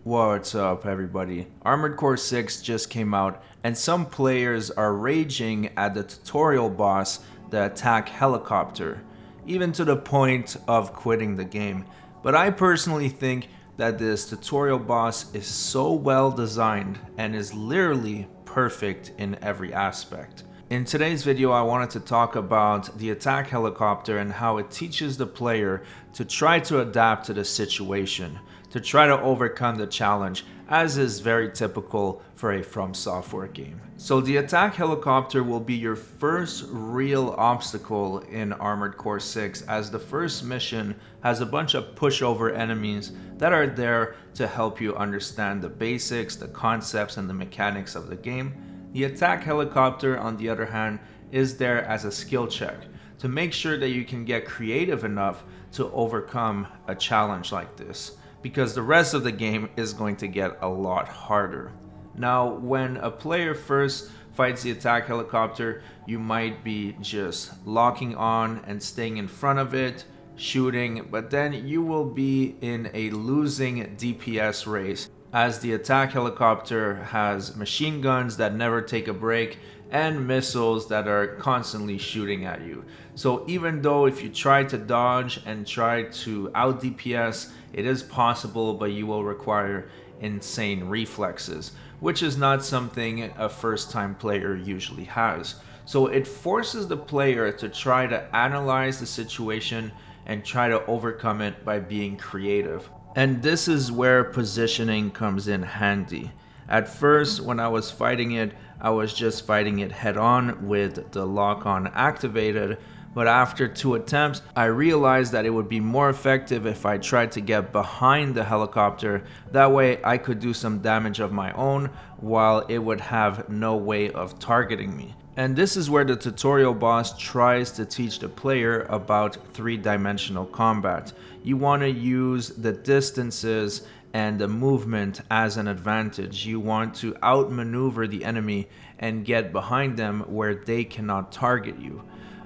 What's up, everybody? Armored Core 6 just came out, and some players are raging at the tutorial boss, the attack helicopter, even to the point of quitting the game. But I personally think that this tutorial boss is so well designed and is literally perfect in every aspect. In today's video, I wanted to talk about the attack helicopter and how it teaches the player to try to adapt to the situation, to try to overcome the challenge, as is very typical for a From Software game. So the attack helicopter will be your first real obstacle in Armored Core 6, as the first mission has a bunch of pushover enemies that are there to help you understand the basics, the concepts, and the mechanics of the game. The attack helicopter, on the other hand, is there as a skill check to make sure that you can get creative enough to overcome a challenge like this, because the rest of the game is going to get a lot harder. Now, when a player first fights the attack helicopter, you might be just locking on and staying in front of it, shooting, but then you will be in a losing DPS race, as the attack helicopter has machine guns that never take a break and missiles that are constantly shooting at you. So even though if you try to dodge and try to out DPS, it is possible, but you will require insane reflexes, which is not something a first-time player usually has. So it forces the player to try to analyze the situation and try to overcome it by being creative. And this is where positioning comes in handy. At first, when I was fighting it, I was just fighting it head on with the lock-on activated, but after 2 attempts, I realized that it would be more effective if I tried to get behind the helicopter. That way I could do some damage of my own while it would have no way of targeting me. And this is where the tutorial boss tries to teach the player about 3-dimensional combat. You want to use the distances and the movement as an advantage. You want to outmaneuver the enemy and get behind them where they cannot target you.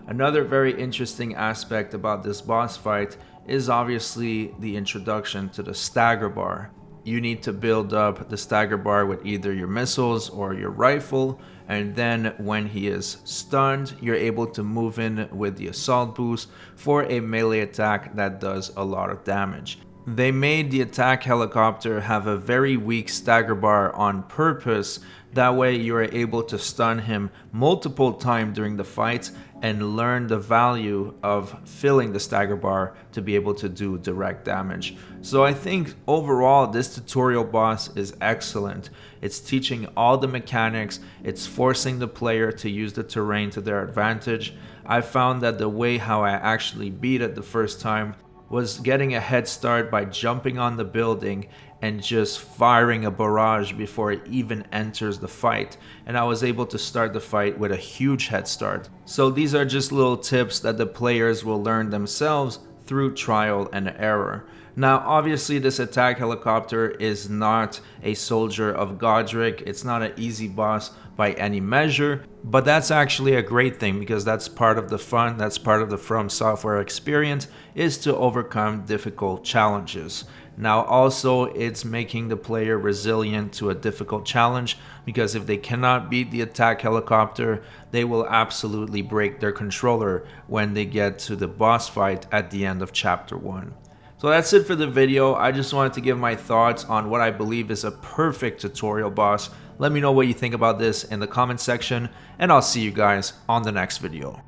Another very interesting aspect about this boss fight is obviously the introduction to the stagger bar. You need to build up the stagger bar with either your missiles or your rifle, and then when he is stunned, you're able to move in with the assault boost for a melee attack that does a lot of damage. They made the attack helicopter have a very weak stagger bar on purpose. That way you are able to stun him multiple times during the fight and learn the value of filling the stagger bar to be able to do direct damage. So I think overall this tutorial boss is excellent. It's teaching all the mechanics, it's forcing the player to use the terrain to their advantage. I found that the way how I actually beat it the first time was getting a head start by jumping on the building and just firing a barrage before it even enters the fight, and I was able to start the fight with a huge head start. So these are just little tips that the players will learn themselves through trial and error. Now obviously this attack helicopter is not a soldier of Godric, it's not an easy boss by any measure, but that's actually a great thing, because that's part of the fun, that's part of the From Software experience, is to overcome difficult challenges. Now also it's making the player resilient to a difficult challenge, because if they cannot beat the attack helicopter, they will absolutely break their controller when they get to the boss fight at the end of chapter 1. So that's it for the video. I just wanted to give my thoughts on what I believe is a perfect tutorial boss. Let me know what you think about this in the comment section, and I'll see you guys on the next video.